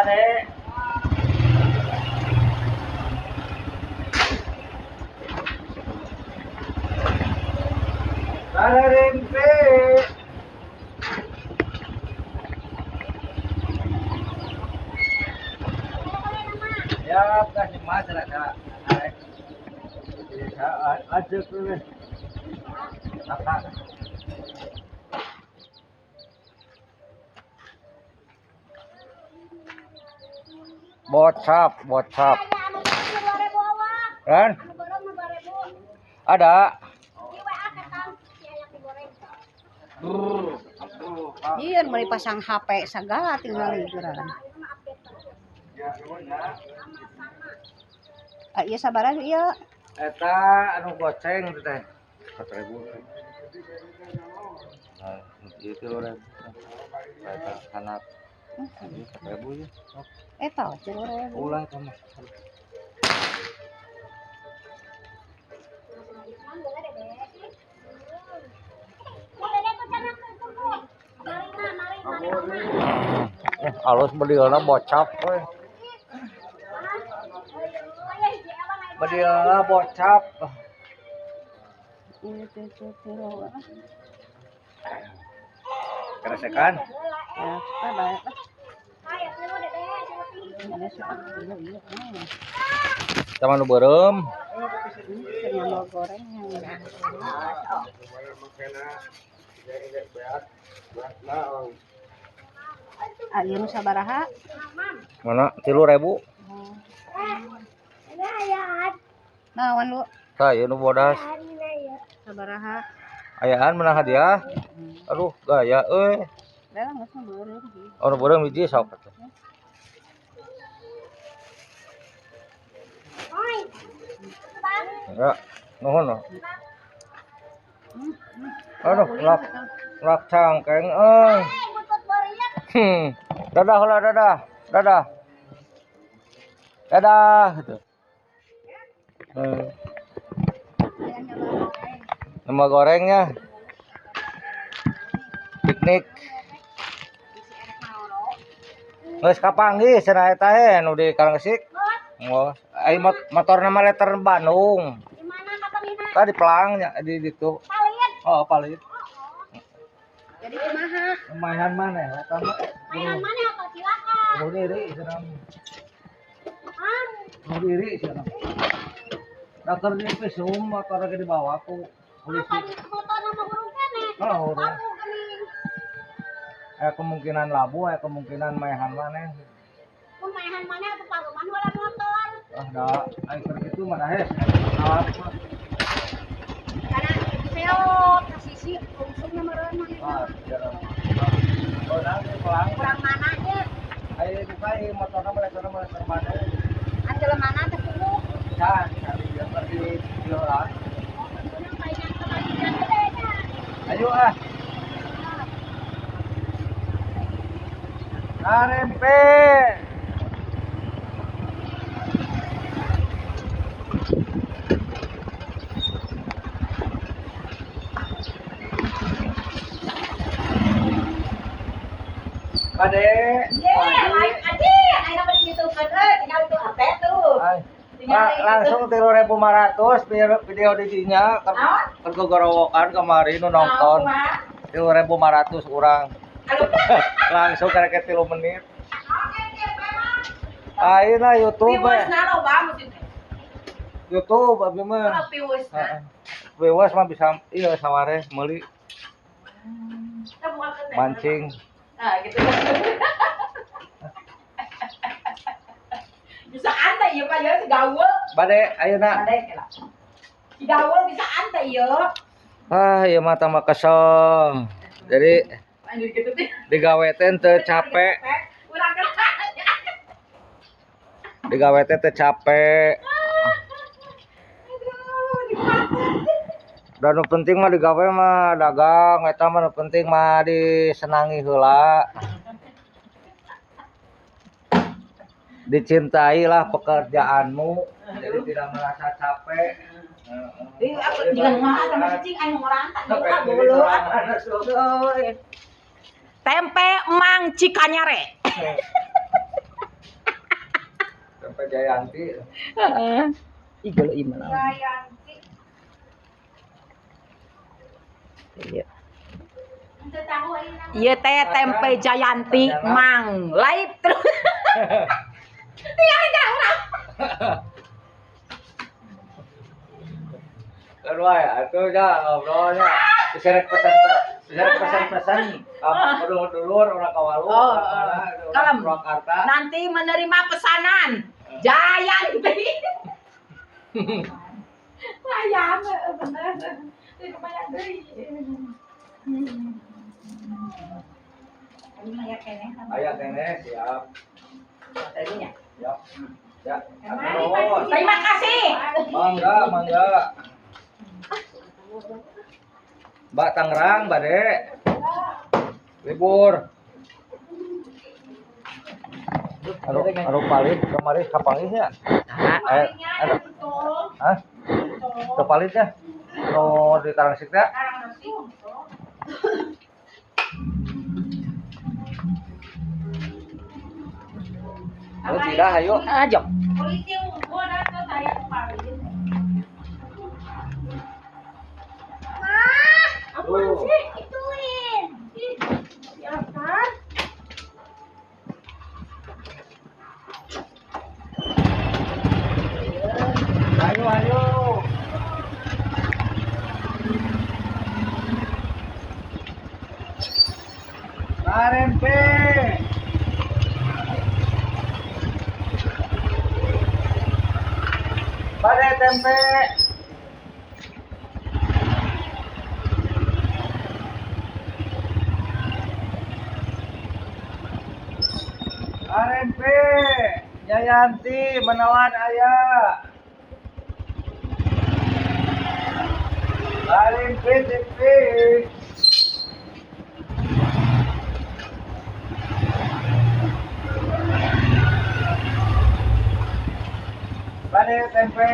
Pade. Ada rempe. Ya, kasih mas ada. Ada tuh. Kakak. Bocap. Kan? Ada. Iya, mau dipasang HP segala tinggal liburan. Ah, iya sabaran iya. Eta anu goceng teh 4.000. Nah, itu orang. Eta anak 4.000 ya. Eta 3.000. Ulah sama. Alus bediana bocap we. Bediana bocap. Keresekan. Ya, baik. Sama nu beureum. Mau goreng. Ayo nu sabaraha? Mana 3.000. Naon lu? Tah ieu nu bodas. Sabaraha? Ayaan menang hadiah. Aduh, gaya euy. Dah geus beureum. Oh, nu beureum hiji sok atuh. Ya, nuhun. Aduh, lak cangkeng euy. Dadah heula dadah. Dadah gitu. Nama gorengnya piknik. Geus kapanggih cenah eta nu di Karanggesik. Oh, ai motorna mah letter Bandung. Di mana kapanggihna? Tadi pelangnya di ditu. Palit. Oh, palit. Jadi kumaha? Mainan mana eta mah? Mainan mana atau silakan? Bunuh diri cenah. Bunuh diri cenah. Dakar di pesum motor ge dibawa ku polisi. Apa di foto nama huruf kene? Oh, huruf. Labu geuning. Kemungkinan labu, kemungkinan maehan maneh. Mun maehan mana atuh paruman heula motor. Ah, da, ai keur kitu mah dah Salah. Karena seot ka sisi fungsungna meureun Ah, mana. jarang. Oh, nah, pelang. Kurang mana ge? Ai bukai motorna mah letter mana? An jelemana teh kudu. Can, kali dia pergi jualan. Kudu mainan kemajuan gede nya. Ayo ah. Arempe. Pade. Lain aja, ai na bari gitu kan tinggal itu apa tuh. Langsung 3.500 video di dinya keur gogorowokan kemarin nu nonton. 3.500 urang. Langsung karek 3 menit. Ayeuna YouTube. YouTube abi mah. Wewas mah bisa iya saware meuli mancing. Nah, gitu. Bisa anda ya Pak ya si gaul. Bade ayeuna. Bade kela. Si gaul bisa anda ya. Ah, ieu mah tah kesel. Jadi Lanjut gitu teh. digawe teh teu capek. Urang Digawe teh teu capek. Dan nu penting mah digawe mah dagang, eta mah nu penting mah disenangi heula. Dicintai lah pekerjaanmu, jadi tidak merasa capek. Jangan mahal sama cicing anu ngorantak dulu. Tempe Mang Cikanyare. tempe Jayanti. Heeh. Igolo imana. Jayanti. Iya. Untuk tahu ini nama. Iya teh tempe Jayanti mang live terus. Tinggal enggak orang. Kan wae atuh dah ngobrolnya. Diserek pesan-pesan. Dulur orang kawalu. Oh, kalem. Purwakarta. Nanti menerima pesanan Jayanti. Sayang bener. Ini kebanyakan deui. Aya kene siap. Tadinya. Siap. Ya. Terus. Terima kasih. Mangga. Mbak Tangerang, Bade. Libur. Anu palit kemarin kapangnya. Hah? Kepalitnya. Anu di Karangsik teh. Oh, tidak, ayo. Ayo. Polisi unggul atau saya kemarin. Apa sih ituin? Ya kan? Ayo. Karempe. Bade tempe. Karempe. Jayanti menawan ayah. Karempe tempe. Bade tempe.